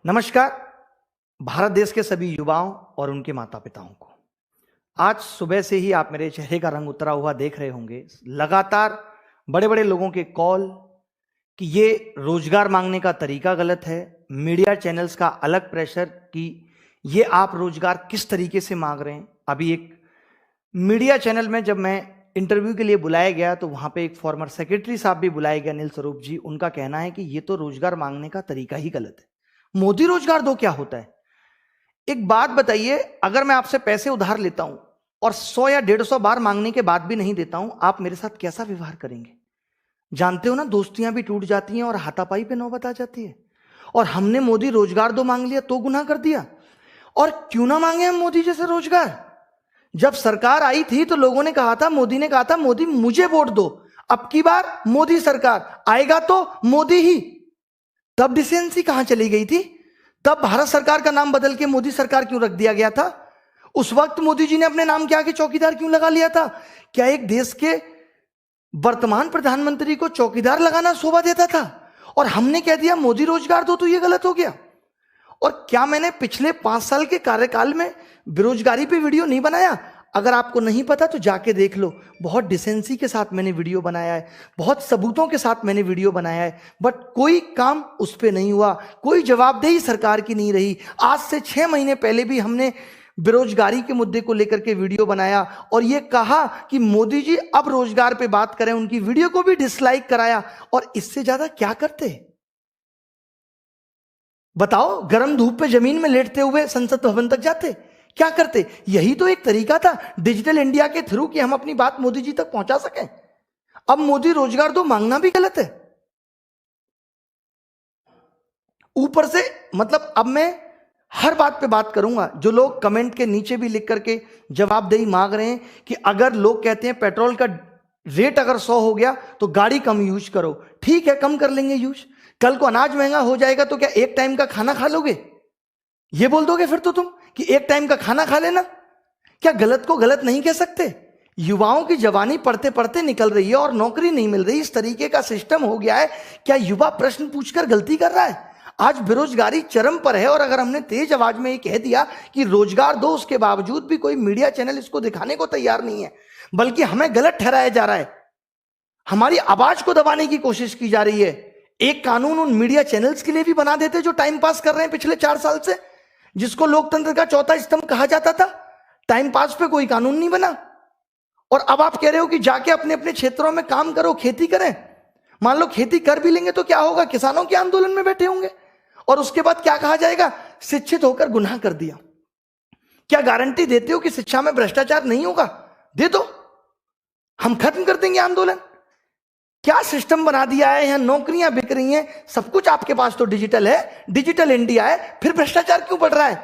नमस्कार। भारत देश के सभी युवाओं और उनके माता पिताओं को आज सुबह से ही आप मेरे चेहरे का रंग उतरा हुआ देख रहे होंगे। लगातार बड़े बड़े लोगों के कॉल कि ये रोजगार मांगने का तरीका गलत है, मीडिया चैनल्स का अलग प्रेशर कि ये आप रोजगार किस तरीके से मांग रहे हैं। अभी एक मीडिया चैनल में जब मैं इंटरव्यू के लिए बुलाया गया तो वहां पे एक फॉर्मर सेक्रेटरी साहब भी बुलाए गए, अनिल स्वरूप जी। उनका कहना है कि ये तो रोजगार मांगने का तरीका ही गलत है। मोदी रोजगार दो क्या होता है? एक बात बताइए, अगर मैं आपसे पैसे उधार लेता हूं और 100 या 150 बार मांगने के बाद भी नहीं देता हूं, आप मेरे साथ कैसा व्यवहार करेंगे? जानते हो ना, दोस्तियां भी टूट जाती हैं और हाथापाई पे नौबत आ जाती है। और हमने मोदी रोजगार दो मांग लिया तो गुनाह कर दिया। और क्यों ना मांगे हम मोदी जैसे रोजगार? जब सरकार आई थी तो लोगों ने कहा था, मोदी ने कहा था, मोदी मुझे वोट दो, अब की बार मोदी सरकार आएगा तो मोदी ही। तब डिसेंसी कहां चली गई थी? तब भारत सरकार का नाम बदल के मोदी सरकार क्यों रख दिया गया था? उस वक्त मोदी जी ने अपने नाम के आगे चौकीदार क्यों लगा लिया था? क्या एक देश के वर्तमान प्रधानमंत्री को चौकीदार लगाना शोभा देता था? और हमने कह दिया मोदी रोजगार दो तो यह गलत हो गया। और क्या मैंने पिछले 5 साल के कार्यकाल में बेरोजगारी पे वीडियो नहीं बनाया? अगर आपको नहीं पता तो जाके देख लो। बहुत डिसेंसी के साथ मैंने वीडियो बनाया है, बहुत सबूतों के साथ मैंने वीडियो बनाया है, बट कोई काम उस पर नहीं हुआ, कोई जवाबदेही सरकार की नहीं रही। आज से 6 महीने पहले भी हमने बेरोजगारी के मुद्दे को लेकर के वीडियो बनाया और यह कहा कि मोदी जी अब रोजगार पे बात करें। उनकी वीडियो को भी डिसलाइक कराया। और इससे ज्यादा क्या करते? बताओ, गर्म धूप पे जमीन में लेटते हुए संसद भवन तक जाते? क्या करते? यही तो एक तरीका था डिजिटल इंडिया के थ्रू कि हम अपनी बात मोदी जी तक पहुंचा सकें। अब मोदी रोजगार दो मांगना भी गलत है। ऊपर से मतलब अब मैं हर बात पे बात करूंगा। जो लोग कमेंट के नीचे भी लिख करके जवाबदेही मांग रहे हैं कि अगर लोग कहते हैं पेट्रोल का रेट अगर 100 हो गया तो गाड़ी कम यूज करो, ठीक है, कम कर लेंगे यूज। कल को अनाज महंगा हो जाएगा तो क्या एक टाइम का खाना खा लोगे? ये बोल दोगे फिर तो तुम कि एक टाइम का खाना खा लेना? क्या गलत को गलत नहीं कह सकते? युवाओं की जवानी पढ़ते पढ़ते निकल रही है और नौकरी नहीं मिल रही। इस तरीके का सिस्टम हो गया है। क्या युवा प्रश्न पूछकर गलती कर रहा है? आज बेरोजगारी चरम पर है और अगर हमने तेज आवाज में ये कह दिया कि रोजगार दो, उसके बावजूद भी कोई मीडिया चैनल इसको दिखाने को तैयार नहीं है, बल्कि हमें गलत ठहराया जा रहा है, हमारी आवाज को दबाने की कोशिश की जा रही है। एक कानून उन मीडिया चैनल्स के लिए भी बना देते जो टाइम पास कर रहे हैं पिछले 4 साल से, जिसको लोकतंत्र का चौथा स्तंभ कहा जाता था। टाइम पास पे कोई कानून नहीं बना। और अब आप कह रहे हो कि जाके अपने अपने क्षेत्रों में काम करो, खेती करें। मान लो खेती कर भी लेंगे तो क्या होगा? किसानों के आंदोलन में बैठे होंगे और उसके बाद क्या कहा जाएगा? शिक्षित होकर गुनाह कर दिया। क्या गारंटी देते हो कि शिक्षा में भ्रष्टाचार नहीं होगा? दे दो, हम खत्म कर देंगे आंदोलन। क्या सिस्टम बना दिया है? यहां नौकरियां बिक रही हैं, सब कुछ आपके पास तो डिजिटल है, डिजिटल इंडिया है, फिर भ्रष्टाचार क्यों बढ़ रहा है?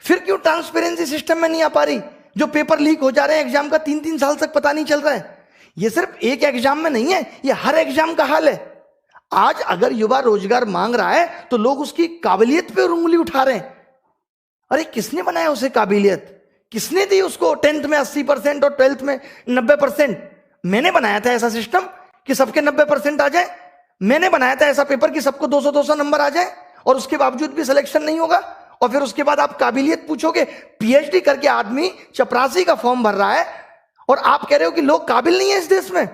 फिर क्यों ट्रांसपेरेंसी सिस्टम में नहीं आ पा रही? जो पेपर लीक हो जा रहे हैं एग्जाम का, 3-3 साल तक पता नहीं चल रहा है। ये सिर्फ एक एग्जाम में नहीं है, ये हर एग्जाम का हाल है। आज अगर युवा रोजगार मांग रहा है तो लोग उसकी काबिलियत पे उंगली उठा रहे हैं। अरे किसने बनाया उसे काबिलियत? किसने दी उसको 10th में 80% और 12th में 90%? मैंने बनाया था ऐसा सिस्टम कि सबके 90% आ जाए। मैंने बनाया था ऐसा पेपर कि सबको 200-200 नंबर आ जाए और उसके बावजूद भी सिलेक्शन नहीं होगा। और फिर उसके बाद आप काबिलियत पूछोगे? पीएचडी करके आदमी चपरासी का फॉर्म भर रहा है और आप कह रहे हो कि लोग काबिल नहीं है इस देश में।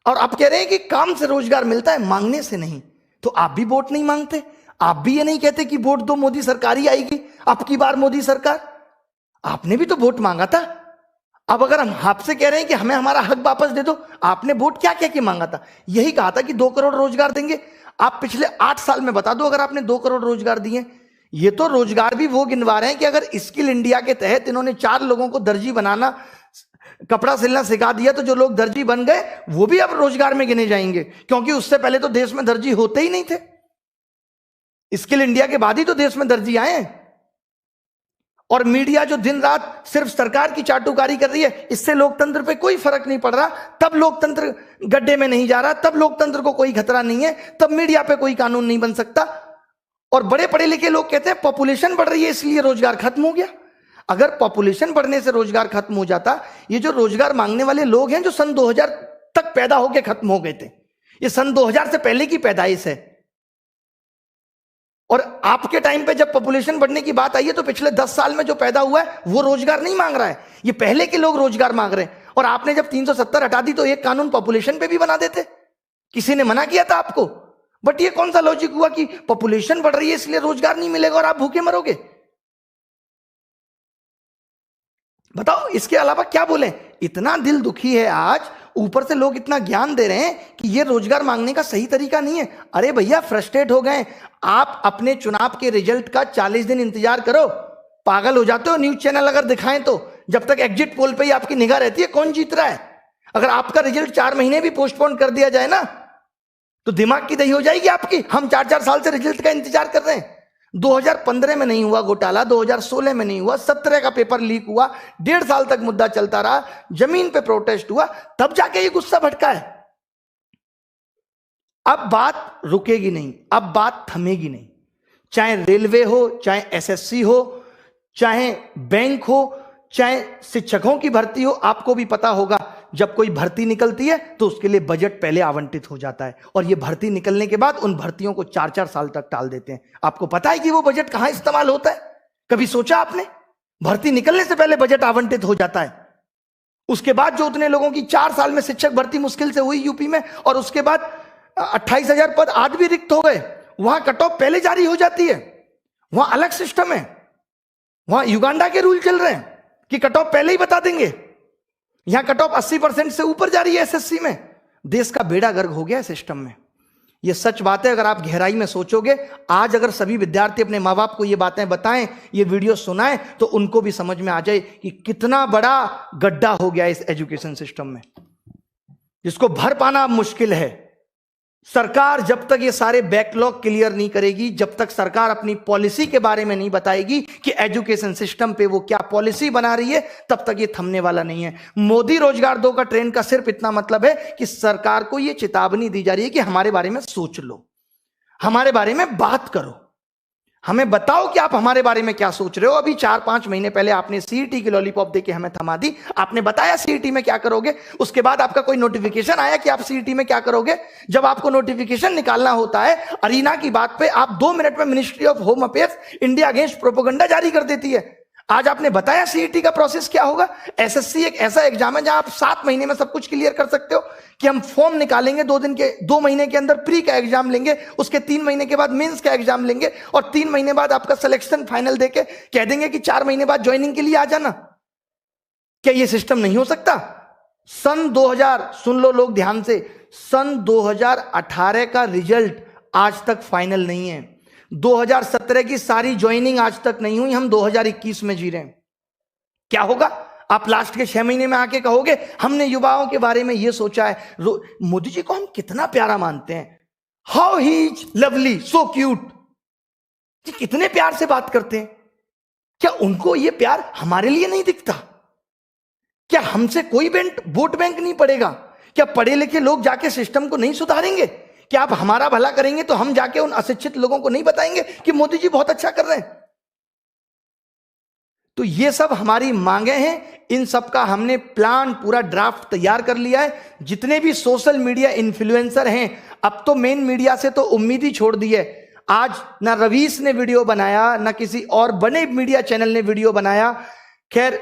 और आप कह रहे हैं कि काम से रोजगार मिलता है, मांगने से नहीं। तो आप भी वोट नहीं मांगते, आप भी ये नहीं कहते कि वोट दो मोदी सरकार ही आएगी, अब की बार मोदी सरकार। आपने भी तो वोट मांगा था। अब अगर हम आपसे कह रहे हैं कि हमें हमारा हक वापस दे दो, आपने वोट क्या कह के मांगा था? यही कहा था कि 2 करोड़ रोजगार देंगे। आप पिछले 8 साल में बता दो अगर आपने 2 करोड़ रोजगार दिए। ये तो रोजगार भी वो गिनवा रहे हैं कि अगर स्किल इंडिया के तहत इन्होंने 4 लोगों को दर्जी बनाना, कपड़ा सिलना सिखा दिया तो जो लोग दर्जी बन गए वो भी अब रोजगार में गिने जाएंगे, क्योंकि उससे पहले तो देश में दर्जी होते ही नहीं थे। स्किल इंडिया के बाद ही तो देश में दर्जी आए हैं। और मीडिया जो दिन रात सिर्फ सरकार की चाटुकारी कर रही है, इससे लोकतंत्र पे कोई फर्क नहीं पड़ रहा। तब लोकतंत्र गड्ढे में नहीं जा रहा, तब लोकतंत्र को कोई खतरा नहीं है, तब मीडिया पे कोई कानून नहीं बन सकता। और बड़े पढ़े लिखे लोग कहते हैं पॉपुलेशन बढ़ रही है इसलिए रोजगार खत्म हो गया। अगर पॉपुलेशन बढ़ने से रोजगार खत्म हो जाता, ये जो रोजगार मांगने वाले लोग हैं जो सन 2000 तक पैदा होकर खत्म हो गए थे, ये सन 2000 से पहले की पैदाइश है। और आपके टाइम पे जब पॉपुलेशन बढ़ने की बात आई है तो पिछले 10 साल में जो पैदा हुआ है वो रोजगार नहीं मांग रहा है, ये पहले के लोग रोजगार मांग रहे हैं। और आपने जब 370 हटा दी तो एक कानून पॉपुलेशन पे भी बना देते, किसी ने मना किया था आपको? बट ये कौन सा लॉजिक हुआ कि पॉपुलेशन बढ़ रही है इसलिए रोजगार नहीं मिलेगा और आप भूखे मरोगे? बताओ, इसके अलावा क्या बोले? इतना दिल दुखी है आज, ऊपर से लोग इतना ज्ञान दे रहे हैं कि ये रोजगार मांगने का सही तरीका नहीं है। अरे भैया, फ्रस्ट्रेट हो गए आप। अपने चुनाव के रिजल्ट का 40 दिन इंतजार करो। पागल हो जाते हो न्यूज चैनल अगर दिखाएं तो। जब तक एग्जिट पोल पे ही आपकी निगाह रहती है कौन जीत रहा है। अगर आपका रिजल्ट 4 महीने भी पोस्टपोन कर दिया जाए ना तो दिमाग की दही हो जाएगी आपकी। हम 4-4 साल से रिजल्ट का इंतजार कर रहे हैं। 2015 में नहीं हुआ घोटाला, 2016 में नहीं हुआ, 17 का पेपर लीक हुआ, 1.5 साल तक मुद्दा चलता रहा, जमीन पे प्रोटेस्ट हुआ, तब जाके ये गुस्सा भड़का है। अब बात रुकेगी नहीं, अब बात थमेगी नहीं। चाहे रेलवे हो, चाहे एसएससी हो, चाहे बैंक हो, चाहे शिक्षकों की भर्ती हो। आपको भी पता होगा जब कोई भर्ती निकलती है तो उसके लिए बजट पहले आवंटित हो जाता है और ये भर्ती निकलने के बाद उन भर्तियों को 4-4 साल तक टाल देते हैं। आपको पता है कि वो बजट कहां इस्तेमाल होता है? कभी सोचा आपने? भर्ती निकलने से पहले बजट आवंटित हो जाता है। उसके बाद जो उतने लोगों की 4 साल में शिक्षक भर्ती मुश्किल से हुई यूपी में, और उसके बाद 28,000 पद आज भी रिक्त हो गए, वहां कट ऑफ पहले जारी हो जाती है। वहां अलग सिस्टम है, वहां युगांडा के रूल चल रहे हैं कि कट ऑफ पहले ही बता देंगे। यहां कट ऑफ 80% से ऊपर जा रही है एसएससी में। देश का बेड़ा गर्क हो गया है सिस्टम में। यह सच बात है। अगर आप गहराई में सोचोगे, आज अगर सभी विद्यार्थी अपने मां बाप को ये बातें बताएं, ये वीडियो सुनाएं, तो उनको भी समझ में आ जाए कि कितना बड़ा गड्ढा हो गया इस एजुकेशन सिस्टम में, जिसको भर पाना अब मुश्किल है। सरकार जब तक ये सारे बैकलॉग क्लियर नहीं करेगी, जब तक सरकार अपनी पॉलिसी के बारे में नहीं बताएगी कि एजुकेशन सिस्टम पे वो क्या पॉलिसी बना रही है, तब तक ये थमने वाला नहीं है। मोदी रोजगार दो का ट्रेंड का सिर्फ इतना मतलब है कि सरकार को ये चेतावनी दी जा रही है कि हमारे बारे में सोच लो, हमारे बारे में बात करो, हमें बताओ कि आप हमारे बारे में क्या सोच रहे हो। अभी 4-5 महीने पहले आपने सीईटी की लॉलीपॉप देके हमें थमा दी। आपने बताया सीईटी में क्या करोगे, उसके बाद आपका कोई नोटिफिकेशन आया कि आप सीईटी में क्या करोगे? जब आपको नोटिफिकेशन निकालना होता है अरीना की बात पे, आप 2 मिनट में ministry of home affairs India against propaganda जारी कर देती है। आज आपने बताया सीईटी का प्रोसेस क्या होगा। एसएससी एक ऐसा एग्जाम है जहां आप 7 महीने में सब कुछ क्लियर कर सकते हो कि हम फॉर्म निकालेंगे 2 महीने के अंदर प्री का एग्जाम लेंगे, उसके 3 महीने के बाद मेंस का एग्जाम लेंगे और 3 महीने बाद आपका सिलेक्शन फाइनल देके कह देंगे कि 4 महीने बाद ज्वाइनिंग के लिए आ जाना। क्या यह सिस्टम नहीं हो सकता? सन 2000, सुन लो लोग ध्यान से, सन 2018 का रिजल्ट आज तक फाइनल नहीं है। 2017 की सारी ज्वाइनिंग आज तक नहीं हुई। हम 2021 में जी रहे हैं। क्या होगा? आप लास्ट के 6 महीने में आके कहोगे हमने युवाओं के बारे में यह सोचा है। मोदी जी को हम कितना प्यारा मानते हैं, how he is lovely, so cute, कितने प्यार से बात करते हैं। क्या उनको यह प्यार हमारे लिए नहीं दिखता? क्या हमसे कोई वोट बैंक नहीं पड़ेगा? क्या पढ़े लिखे लोग जाके सिस्टम को नहीं सुधारेंगे? क्या आप हमारा भला करेंगे तो हम जाके उन अशिक्षित लोगों को नहीं बताएंगे कि मोदी जी बहुत अच्छा कर रहे हैं? तो ये सब हमारी मांगे हैं। इन सब का हमने प्लान, पूरा ड्राफ्ट तैयार कर लिया है। जितने भी सोशल मीडिया इन्फ्लुएंसर हैं, अब तो मेन मीडिया से तो उम्मीद ही छोड़ दी है। आज ना रवीश ने वीडियो बनाया, ना किसी और बड़े मीडिया चैनल ने वीडियो बनाया। खैर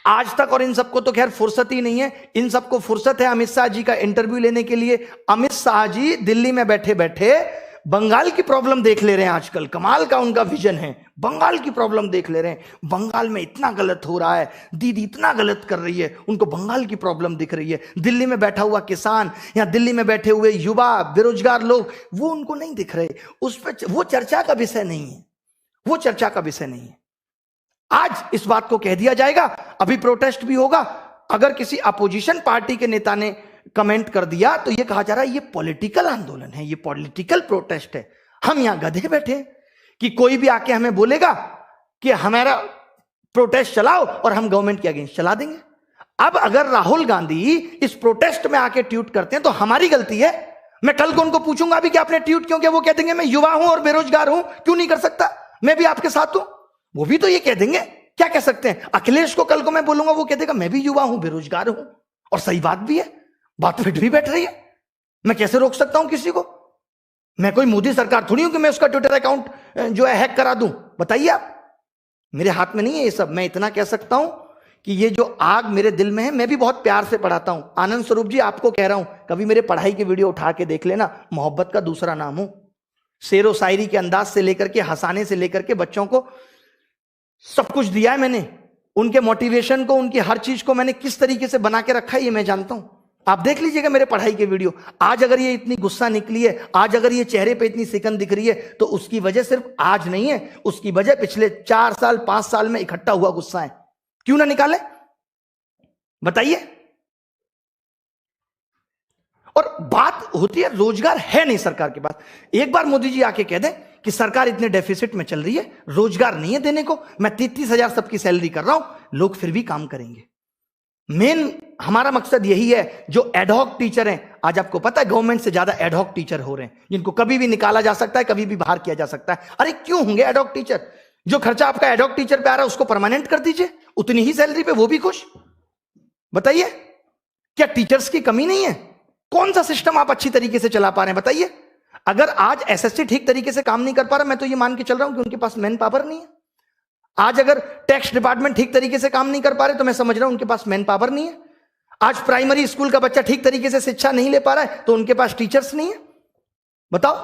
आज तक, और इन सबको तो खैर फुर्सत ही नहीं है। इन सबको फुर्सत है अमित शाह जी का इंटरव्यू लेने के लिए। अमित शाह जी दिल्ली में बैठे बैठे बंगाल की प्रॉब्लम देख ले रहे हैं। आजकल कमाल का उनका विजन है, बंगाल की प्रॉब्लम देख ले रहे हैं। बंगाल में इतना गलत हो रहा है, दीदी इतना गलत कर रही है, उनको बंगाल की प्रॉब्लम दिख रही है। दिल्ली में बैठा हुआ किसान या दिल्ली में बैठे हुए युवा बेरोजगार लोग, वो उनको नहीं दिख रहे। उस पर वो चर्चा का विषय नहीं है, वो चर्चा का विषय नहीं है। आज इस बात को कह दिया जाएगा, अभी प्रोटेस्ट भी होगा। अगर किसी अपोजिशन पार्टी के नेता ने कमेंट कर दिया तो यह कहा जा रहा है ये पॉलिटिकल आंदोलन है, ये पॉलिटिकल प्रोटेस्ट है। हम यहां गधे बैठे हैं कि कोई भी आके हमें बोलेगा कि हमारा प्रोटेस्ट चलाओ और हम गवर्नमेंट के अगेंस्ट चला देंगे। अब अगर राहुल गांधी इस प्रोटेस्ट में आके ट्वीट करते हैं तो हमारी गलती है। मैं कल को उनको पूछूंगा भी कि आपने ट्वीट क्यों किया, वो कह देंगे मैं युवा हूं और बेरोजगार हूं, क्यों नहीं कर सकता, मैं भी आपके साथ हूं। वो भी तो ये कह देंगे, क्या कह सकते हैं। अखिलेश को कल को मैं बोलूंगा, वो कह देगा मैं भी युवा हूं, बेरोजगार हूं, और सही बात भी है, बात फिट भी बैठ रही है। मैं कैसे रोक सकता हूं किसी को? मैं कोई मोदी सरकार थोड़ी हूं कि मैं उसका ट्विटर अकाउंट जो है हैक करा दूं। बताइए आप, मेरे हाथ में नहीं है ये सब। मैं इतना कह सकता हूं कि ये जो आग मेरे दिल में है, मैं भी बहुत प्यार से पढ़ाता हूं। आनंद स्वरूप जी, आपको कह रहा हूं, कभी मेरे पढ़ाई की वीडियो उठा के देख लेना। मोहब्बत का दूसरा नाम हूं। शेरो शायरी के अंदाज से लेकर के, हंसाने से लेकर के, बच्चों को सब कुछ दिया है मैंने। उनके मोटिवेशन को, उनकी हर चीज को मैंने किस तरीके से बना के रखा है ये मैं जानता हूं। आप देख लीजिएगा मेरे पढ़ाई के वीडियो। आज अगर ये इतनी गुस्सा निकली है, आज अगर ये चेहरे पे इतनी सिकन दिख रही है, तो उसकी वजह सिर्फ आज नहीं है, उसकी वजह पिछले 4 साल 5 साल में इकट्ठा हुआ गुस्सा है। क्यों ना निकाले? बताइए। और बात होती है, रोजगार है नहीं सरकार के पास। एक बार मोदी जी आके कह दें कि सरकार इतने डेफिसिट में चल रही है, रोजगार नहीं है देने को, मैं 33,000 सबकी सैलरी कर रहा हूं, लोग फिर भी काम करेंगे। मेन हमारा मकसद यही है। जो एडहॉक टीचर हैं, आज आपको पता है गवर्नमेंट से ज्यादा एडहॉक टीचर हो रहे हैं, जिनको कभी भी निकाला जा सकता है, कभी भी बाहर किया जा सकता है। अरे क्यों होंगे एडहॉक टीचर? जो खर्चा आपका एडहॉक टीचर पे आ रहा है उसको परमानेंट कर दीजिए, उतनी ही सैलरी पे वो भी खुश। बताइए, क्या टीचर्स की कमी नहीं है? कौन सा सिस्टम आप अच्छी तरीके से चला पा रहे हैं? बताइए। अगर आज एसएससी ठीक तरीके से काम नहीं कर पा रहा, मैं तो ये मान के चल रहा हूं कि उनके पास मैन पावर नहीं है। आज अगर टैक्स डिपार्टमेंट ठीक तरीके से काम नहीं कर पा रहे, तो मैं समझ रहा हूं उनके पास मैन पावर नहीं है। आज प्राइमरी स्कूल का बच्चा ठीक तरीके से शिक्षा नहीं ले पा रहा है, तो उनके पास टीचर्स नहीं है। बताओ,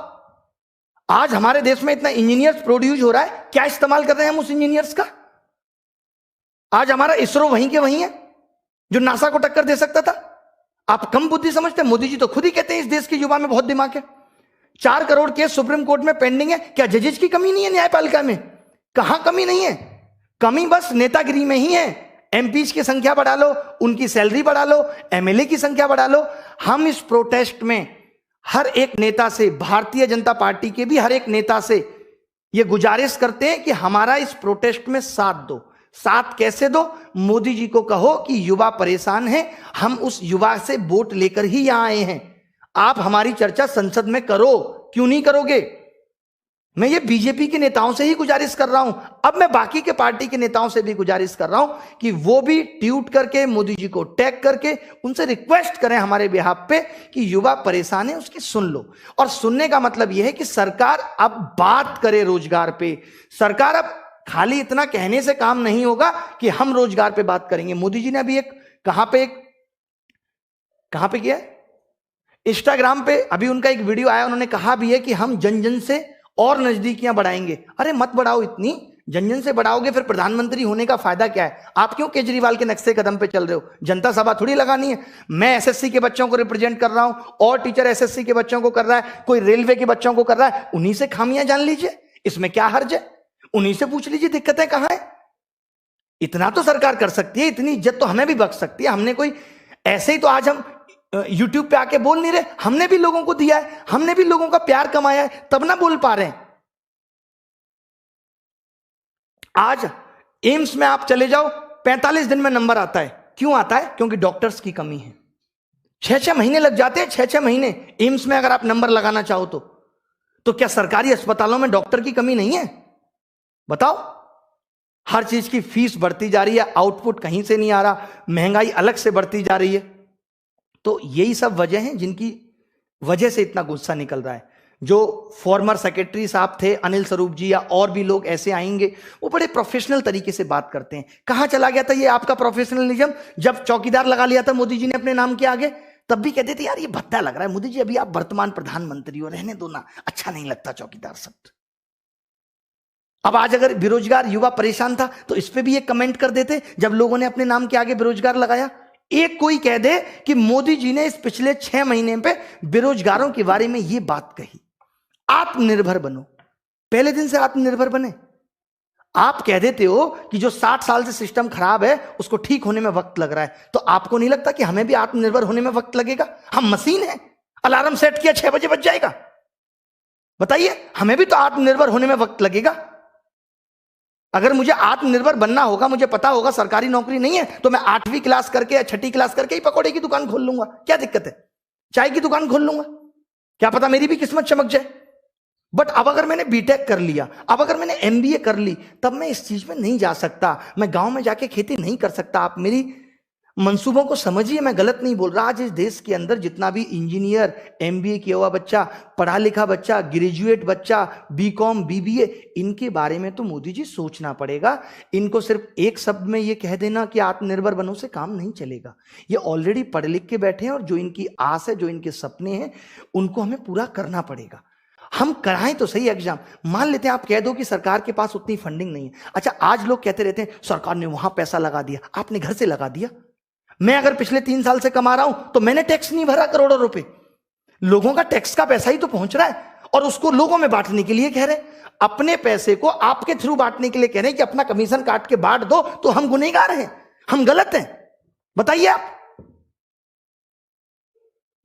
आज हमारे देश में इतना इंजीनियर्स प्रोड्यूस हो रहा है, क्या इस्तेमाल कर रहे हैं हम उस इंजीनियर्स का? आज हमारा इसरो वहीं के वहीं है जो नासा को टक्कर दे सकता था। आप कम बुद्धि समझते हैं? मोदी जी तो खुद ही कहते हैं इस देश के युवा में बहुत दिमाग है। 4 करोड़ केस सुप्रीम कोर्ट में पेंडिंग है। क्या जजेस की कमी नहीं है न्यायपालिका में? कहां कमी नहीं है? कमी बस नेतागिरी में ही है। एमपीज की संख्या बढ़ा लो, उनकी सैलरी बढ़ा लो, एमएलए की संख्या बढ़ा लो। हम इस प्रोटेस्ट में हर एक नेता से, भारतीय जनता पार्टी के भी हर एक नेता से यह गुजारिश करते हैं कि हमारा इस प्रोटेस्ट में साथ दो। साथ कैसे दो? मोदी जी को कहो कि युवा परेशान है, हम उस युवा से वोट लेकर ही यहां आए हैं। आप हमारी चर्चा संसद में करो, क्यों नहीं करोगे? मैं ये बीजेपी के नेताओं से ही गुजारिश कर रहा हूं। अब मैं बाकी के पार्टी के नेताओं से भी गुजारिश कर रहा हूं कि वो भी ट्वीट करके, मोदी जी को टैग करके उनसे रिक्वेस्ट करें हमारे बिहाफ पे कि युवा परेशान है, उसकी सुन लो। और सुनने का मतलब यह है कि सरकार अब बात करे रोजगार पे। सरकार अब खाली इतना कहने से काम नहीं होगा कि हम रोजगार पे बात करेंगे। मोदी जी ने अभी कहां पे किया? इंस्टाग्राम पे अभी उनका एक वीडियो आया, उन्होंने कहा भी है कि हम जन जन से और नजदीकियां बढ़ाएंगे। अरे मत बढ़ाओ इतनी, जन जन से बढ़ाओगे फिर प्रधानमंत्री होने का फायदा क्या है? आप क्यों केजरीवाल के नक्शे कदम पे चल रहे हो? जनता सभा थोड़ी लगानी है। मैं एसएससी के बच्चों को रिप्रेजेंट कर रहा हूं, और टीचर एसएससी के बच्चों को कर रहा है, कोई रेलवे के बच्चों को कर रहा है। उन्हीं से खामियां जान लीजिए, इसमें क्या हर्ज है? उन्हीं से पूछ लीजिए दिक्कतें कहां है। इतना तो सरकार कर सकती है, इतनी इज्जत तो हमें भी बख्श सकती है। हमने कोई ऐसे ही तो आज हम यूट्यूब पे आके बोल नहीं रहे, हमने भी लोगों को दिया है, हमने भी लोगों का प्यार कमाया है, तब ना बोल पा रहे हैं। आज एम्स में आप चले जाओ, 45 दिन में नंबर आता है। क्यों आता है? क्योंकि डॉक्टर्स की कमी है। 6-6 महीने लग जाते हैं, 6-6 महीने एम्स में अगर आप नंबर लगाना चाहो तो क्या सरकारी अस्पतालों में डॉक्टर की कमी नहीं है? बताओ। हर चीज की फीस बढ़ती जा रही है, आउटपुट कहीं से नहीं आ रहा, महंगाई अलग से बढ़ती जा रही है। तो यही सब वजह हैं जिनकी वजह से इतना गुस्सा निकल रहा है। जो फॉर्मर सेक्रेटरी साहब थे, अनिल स्वरूप जी या और भी लोग ऐसे आएंगे, वो बड़े प्रोफेशनल तरीके से बात करते हैं। कहां चला गया था ये आपका प्रोफेशनलिज्म? जब चौकीदार लगा लिया था मोदी जी ने अपने नाम के आगे, तब भी कहते थे यार ये भद्दा लग रहा है। मोदी जी अभी आप वर्तमान प्रधानमंत्री हो, रहने दो ना, अच्छा नहीं लगता चौकीदार शब्द। अब आज अगर बेरोजगार युवा परेशान था तो इस पे भी एक कमेंट कर देते जब लोगों ने अपने नाम के आगे बेरोजगार लगाया। एक कोई कह दे कि मोदी जी ने इस पिछले 6 महीने पे बेरोजगारों के बारे में ये बात कही, आत्मनिर्भर बनो। पहले दिन से आत्मनिर्भर बने। आप कह देते हो कि जो 60 साल से सिस्टम खराब है उसको ठीक होने में वक्त लग रहा है, तो आपको नहीं लगता कि हमें भी आत्मनिर्भर होने में वक्त लगेगा? हम मशीन हैं, अलार्म सेट किया 6 बजे बज जाएगा। बताइए, हमें भी तो आत्मनिर्भर होने में वक्त लगेगा। अगर मुझे आत्मनिर्भर बनना होगा, मुझे पता होगा सरकारी नौकरी नहीं है, तो मैं 8वीं क्लास करके या 6ठी क्लास करके ही पकौड़े की दुकान खोल लूंगा। क्या दिक्कत है? चाय की दुकान खोल लूंगा, क्या पता मेरी भी किस्मत चमक जाए। बट अब अगर मैंने बीटेक कर लिया, अब अगर मैंने एमबीए कर ली, तब मैं इस चीज में नहीं जा सकता। मैं गांव में जाके खेती नहीं कर सकता। आप मेरी मंसूबों को समझिए, मैं गलत नहीं बोल रहा। आज इस देश के अंदर जितना भी इंजीनियर, एमबीए किया हुआ बच्चा, पढ़ा लिखा बच्चा, ग्रेजुएट बच्चा, बीकॉम, बीबीए, इनके बारे में तो मोदी जी सोचना पड़ेगा। इनको सिर्फ एक शब्द में ये कह देना कि आत्मनिर्भर बनो से काम नहीं चलेगा। ये ऑलरेडी पढ़ लिख के बैठे हैं और जो इनकी आस है, जो इनके सपने हैं, उनको हमें पूरा करना पड़ेगा। हम कराएं तो सही एग्जाम। मान लेते हैं आप कह दो कि सरकार के पास उतनी फंडिंग नहीं है। अच्छा, आज लोग कहते रहते हैं सरकार ने वहां पैसा लगा दिया, आपने घर से लगा दिया। मैं अगर पिछले 3 साल से कमा रहा हूं तो मैंने टैक्स नहीं भरा करोड़ों रुपए। लोगों का टैक्स का पैसा ही तो पहुंच रहा है और उसको लोगों में बांटने के लिए कह रहे हैं। अपने पैसे को आपके थ्रू बांटने के लिए कह रहे हैं कि अपना कमीशन काट के बांट दो, तो हम गुनहगार हैं, हम गलत हैं? बताइए आप।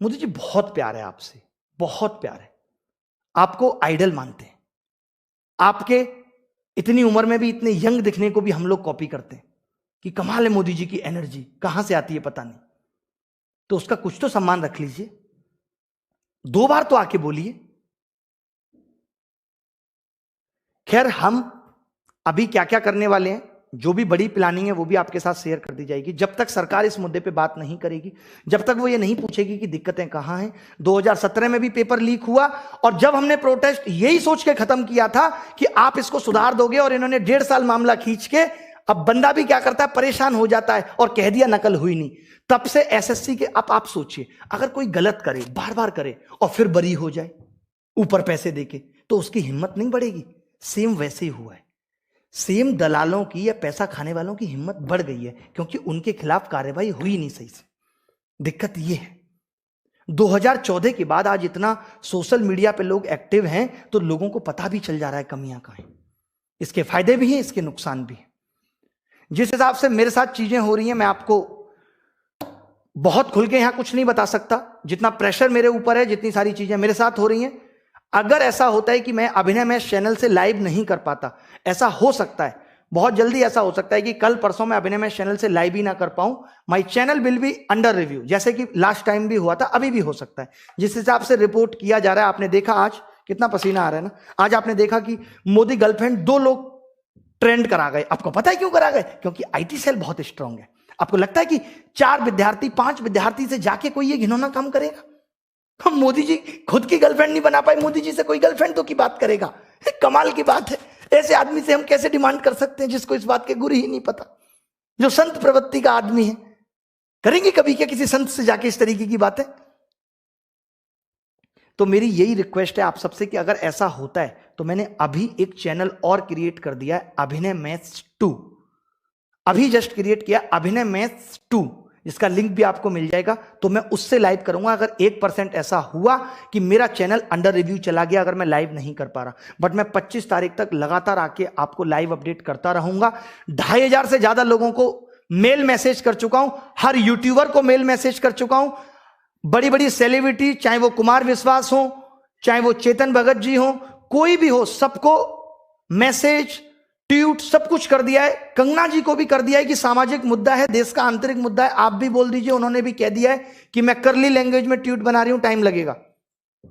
मोदी जी बहुत प्यार है आपसे, बहुत प्यार है। आपको आइडल मानते हैं। आपके इतनी उम्र में भी इतने यंग दिखने को भी हम लोग कॉपी करते हैं कि कमाल है मोदी जी की एनर्जी, कहां से आती है पता नहीं। तो उसका कुछ तो सम्मान रख लीजिए। 2 बार तो आके बोलिए। खैर, हम अभी क्या क्या करने वाले हैं, जो भी बड़ी प्लानिंग है वो भी आपके साथ शेयर कर दी जाएगी। जब तक सरकार इस मुद्दे पे बात नहीं करेगी, जब तक वो ये नहीं पूछेगी कि दिक्कतें कहां हैं। 2017 में भी पेपर लीक हुआ और जब हमने प्रोटेस्ट यही सोच के खत्म किया था कि आप इसको सुधार दोगे, और इन्होंने 1.5 साल मामला खींच के, अब बंदा भी क्या करता है, परेशान हो जाता है और कह दिया नकल हुई नहीं। तब से एसएससी के, अब आप सोचिए, अगर कोई गलत करे, बार बार करे और फिर बरी हो जाए ऊपर पैसे देके, तो उसकी हिम्मत नहीं बढ़ेगी। सेम वैसे ही हुआ है। सेम दलालों की या पैसा खाने वालों की हिम्मत बढ़ गई है क्योंकि उनके खिलाफ कार्रवाई हुई नहीं सही से। दिक्कत यह है 2014 के बाद आज इतना सोशल मीडिया पे लोग एक्टिव हैं तो लोगों को पता भी चल जा रहा है कमियां कहां हैं। इसके फायदे भी हैं, इसके नुकसान भी हैं। जिस हिसाब से मेरे साथ चीजें हो रही हैं, मैं आपको बहुत खुल के यहां कुछ नहीं बता सकता। जितना प्रेशर मेरे ऊपर है, जितनी सारी चीजें मेरे साथ हो रही हैं, अगर ऐसा होता है कि मैं अभिनय मैच चैनल से लाइव नहीं कर पाता, ऐसा हो सकता है, बहुत जल्दी ऐसा हो सकता है कि कल परसों मैं अभिनय मैच चैनल से लाइव ही ना कर पाऊं। My channel will be under review, जैसे कि लास्ट टाइम भी हुआ था, अभी भी हो सकता है। जिस हिसाब से रिपोर्ट किया जा रहा है, आपने देखा आज कितना पसीना आ रहा है ना। आज आपने देखा कि मोदी गर्लफ्रेंड 2 लोग ट्रेंड करा गए। आपको पता है क्यों करा गए? क्योंकि आईटी सेल बहुत स्ट्रांग है। आपको लगता है कि 4 विद्यार्थी 5 विद्यार्थी से जाके कोई ये घिनौना काम करेगा? हम मोदी जी खुद की गर्लफ्रेंड नहीं बना पाए, मोदी जी से कोई गर्लफ्रेंड तो की बात करेगा? कमाल की बात है। ऐसे आदमी से हम कैसे डिमांड कर सकते हैं जिसको इस बात के गुर ही नहीं पता, जो संत प्रवृत्ति का आदमी है? करेंगे कभी क्या किसी संत से जाके इस तरीके की बातें? तो मेरी यही रिक्वेस्ट है आप सबसे कि अगर ऐसा होता है तो मैंने अभी एक चैनल और क्रिएट कर दिया है, अभिनय मैथ्स 2। अभी जस्ट क्रिएट किया अभिनय मैथ्स 2, इसका लिंक भी आपको मिल जाएगा। तो मैं उससे लाइव करूंगा। अगर 1% ऐसा हुआ कि मेरा चैनल अंडर रिव्यू चला गया, अगर मैं लाइव नहीं कर पा रहा, बट मैं 25 तारीख तक लगातार आके आपको लाइव अपडेट करता रहूंगा। 2500 से ज्यादा लोगों को मेल मैसेज कर चुका हूं, हर यूट्यूबर को मेल मैसेज कर चुका हूं। बड़ी बड़ी सेलिब्रिटी, चाहे वो कुमार विश्वास हो, चाहे वो चेतन भगत जी हो, कोई भी हो, सबको मैसेज, ट्वीट सब कुछ कर दिया है। कंगना जी को भी कर दिया है कि सामाजिक मुद्दा है, देश का आंतरिक मुद्दा है, आप भी बोल दीजिए। उन्होंने भी कह दिया है कि मैं करली लैंग्वेज में ट्वीट बना रही हूं, टाइम लगेगा।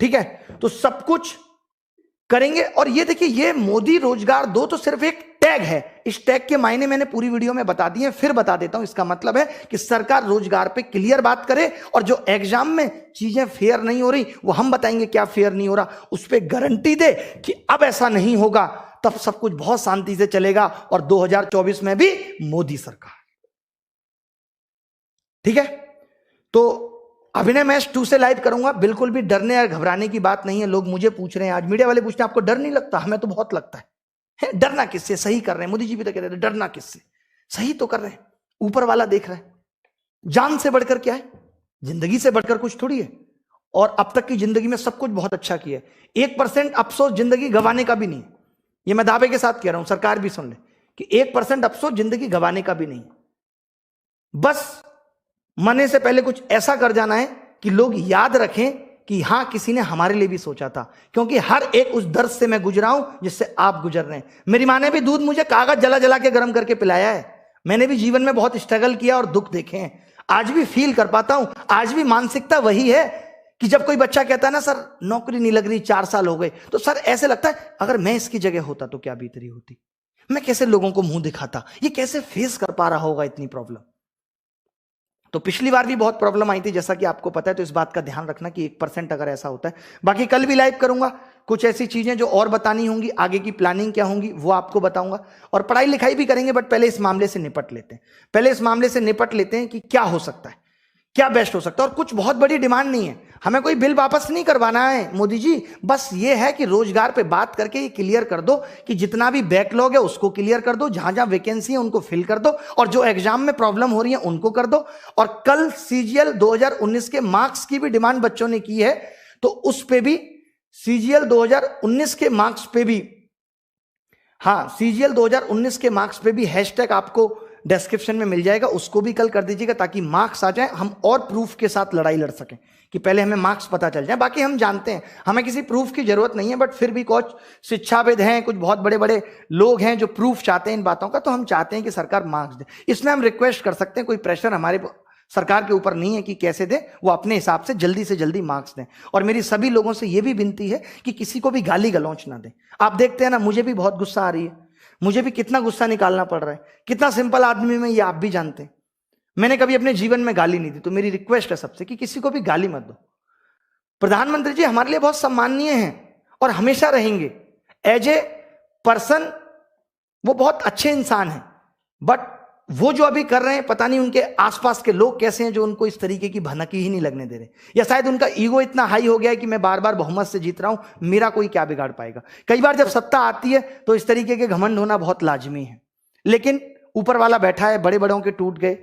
ठीक है, तो सब कुछ करेंगे। और ये देखिए, ये मोदी रोजगार दो तो सिर्फ एक टैग है। इस टैग के मायने मैंने पूरी वीडियो में बता दिए, फिर बता देता हूं। इसका मतलब है कि सरकार रोजगार पे क्लियर बात करे, और जो एग्जाम में चीजें फेयर नहीं हो रही वो हम बताएंगे क्या फेयर नहीं हो रहा, उस पर गारंटी दे कि अब ऐसा नहीं होगा, तब सब कुछ बहुत शांति से चलेगा। और 2024 में भी मोदी सरकार। ठीक है, तो अभिनय मैच 2 से लाइव करूंगा। बिल्कुल भी डरने या घबराने की बात नहीं है। लोग मुझे पूछ रहे हैं, आज मीडिया वाले पूछते हैं आपको डर नहीं लगता? हमें तो बहुत लगता है। डरना किससे? सही कर रहे हैं। मोदी जी भी तो कह रहे थे डरना किससे, सही तो कर रहे हैं। ऊपर वाला देख रहा है। जान से बढ़कर क्या है? जिंदगी से बढ़कर कुछ थोड़ी है। और अब तक की जिंदगी में सब कुछ बहुत अच्छा किया है। 1% अफसोस जिंदगी गंवाने का भी नहीं। ये मैं दावे के साथ कह रहा हूं, सरकार भी सुन ले कि 1% अफसोस जिंदगी गंवाने का भी नहीं। बस मरने से पहले कुछ ऐसा कर जाना है कि लोग याद रखें कि हां, किसी ने हमारे लिए भी सोचा था। क्योंकि हर एक उस दर्द से मैं गुजरा हूं जिससे आप गुजर रहे हैं। मेरी मां ने भी दूध मुझे कागज जला जला के गर्म करके पिलाया है। मैंने भी जीवन में बहुत स्ट्रगल किया और दुख देखे हैं। आज भी फील कर पाता हूं। आज भी मानसिकता वही है कि जब कोई बच्चा कहता है ना, सर नौकरी नहीं लग रही, 4 साल हो गए, तो सर ऐसे लगता है अगर मैं इसकी जगह होता तो क्या बीतरी होती, मैं कैसे लोगों को मुंह दिखाता, ये कैसे फेस कर पा रहा होगा इतनी प्रॉब्लम। तो पिछली बार भी बहुत प्रॉब्लम आई थी, जैसा कि आपको पता है, तो इस बात का ध्यान रखना कि 1% अगर ऐसा होता है। बाकी कल भी लाइव करूंगा, कुछ ऐसी चीजें जो और बतानी होंगी, आगे की प्लानिंग क्या होंगी वो आपको बताऊंगा, और पढ़ाई लिखाई भी करेंगे। बट पहले इस मामले से निपट लेते हैं, पहले इस मामले से निपट लेते हैं कि क्या हो सकता है, क्या बेस्ट हो सकता है। और कुछ बहुत बड़ी डिमांड नहीं है, हमें कोई बिल वापस नहीं करवाना है मोदी जी, बस ये है कि रोजगार पे बात करके ये क्लियर कर दो कि जितना भी बैकलॉग है उसको क्लियर कर दो, जहां जहां वैकेंसी है उनको फिल कर दो, और जो एग्जाम में प्रॉब्लम हो रही है उनको कर दो। और कल सीजीएल 2019 के मार्क्स की भी डिमांड बच्चों ने की है, तो उस पे भी सीजीएल 2019 के मार्क्स पे भी, हाँ सीजीएल 2019 के मार्क्स पे भी हैशटैग आपको डिस्क्रिप्शन में मिल जाएगा, उसको भी कल कर दीजिएगा ताकि मार्क्स आ जाए, हम और प्रूफ के साथ लड़ाई लड़ सकें कि पहले हमें मार्क्स पता चल जाए। बाकी हम जानते हैं हमें किसी प्रूफ की जरूरत नहीं है, बट फिर भी कुछ शिक्षाविद हैं, कुछ बहुत बड़े बड़े लोग हैं जो प्रूफ चाहते हैं इन बातों का, तो हम चाहते हैं कि सरकार मार्क्स दे। इसमें हम रिक्वेस्ट कर सकते हैं, कोई प्रेशर हमारे सरकार के ऊपर नहीं है कि कैसे दे, वो अपने हिसाब से जल्दी मार्क्स दें। और मेरी सभी लोगों से यह भी विनती है कि किसी को भी गाली गलौच ना दें। आप देखते हैं ना, मुझे भी बहुत गुस्सा आ रही है, मुझे भी कितना गुस्सा निकालना पड़ रहा है, कितना सिंपल आदमी में ये आप भी जानते हैं। मैंने कभी अपने जीवन में गाली नहीं दी, तो मेरी रिक्वेस्ट है सबसे कि किसी को भी गाली मत दो। प्रधानमंत्री जी हमारे लिए बहुत सम्माननीय हैं और हमेशा रहेंगे, एज ए पर्सन वो बहुत अच्छे इंसान हैं, बट वो जो अभी कर रहे हैं, पता नहीं उनके आसपास के लोग कैसे हैं जो उनको इस तरीके की भनकी ही नहीं लगने दे रहे, या शायद उनका ईगो इतना हाई हो गया है कि मैं बार बार बहुमत से जीत रहा हूं, मेरा कोई क्या बिगाड़ पाएगा। कई बार जब सत्ता आती है तो इस तरीके के घमंड होना बहुत लाजमी है, लेकिन ऊपर वाला बैठा है, बड़े बड़ों के टूट गए,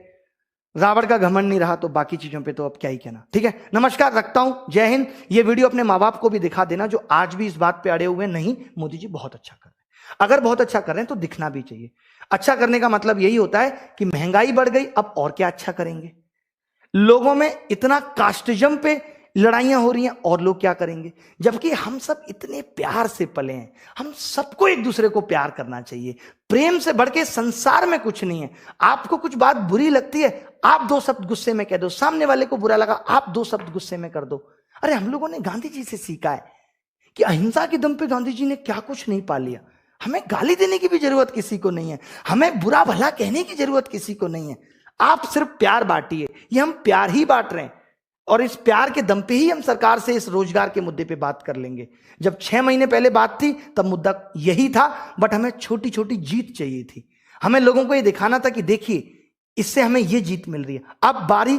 रावण का घमंड नहीं रहा, तो बाकी चीजों पे तो अब क्या ही कहना। ठीक है, नमस्कार, रखता हूं, जय हिंद। ये वीडियो अपने माँ बाप को भी दिखा देना जो आज भी इस बात पे अड़े हुए नहीं मोदी जी बहुत अच्छा कर रहे हैं। अगर बहुत अच्छा कर रहे हैं तो दिखना भी चाहिए। अच्छा करने का मतलब यही होता है कि महंगाई बढ़ गई, अब और क्या अच्छा करेंगे। लोगों में इतना कास्टिज्म पे लड़ाइयां हो रही हैं, और लोग क्या करेंगे, जबकि हम सब इतने प्यार से पले हैं। हम सबको एक दूसरे को प्यार करना चाहिए, प्रेम से बढ़ के संसार में कुछ नहीं है। आपको कुछ बात बुरी लगती है, आप 2 शब्द गुस्से में कह दो, सामने वाले को बुरा लगा, आप 2 शब्द गुस्से में कर दो। अरे हम लोगों ने गांधी जी से सीखा है कि अहिंसा के दम पे गांधी जी ने क्या कुछ नहीं पा लिया। हमें गाली देने की भी जरूरत किसी को नहीं है, हमें बुरा भला कहने की जरूरत किसी को नहीं है। आप सिर्फ प्यार बांटिए, ये हम प्यार ही बांट रहे हैं, और इस प्यार के दम पे ही हम सरकार से इस रोजगार के मुद्दे पे बात कर लेंगे। जब 6 महीने पहले बात थी तब मुद्दा यही था, बट हमें छोटी छोटी जीत चाहिए थी। हमें लोगों को ये दिखाना था कि देखिए इससे हमें ये जीत मिल रही है। अब बारी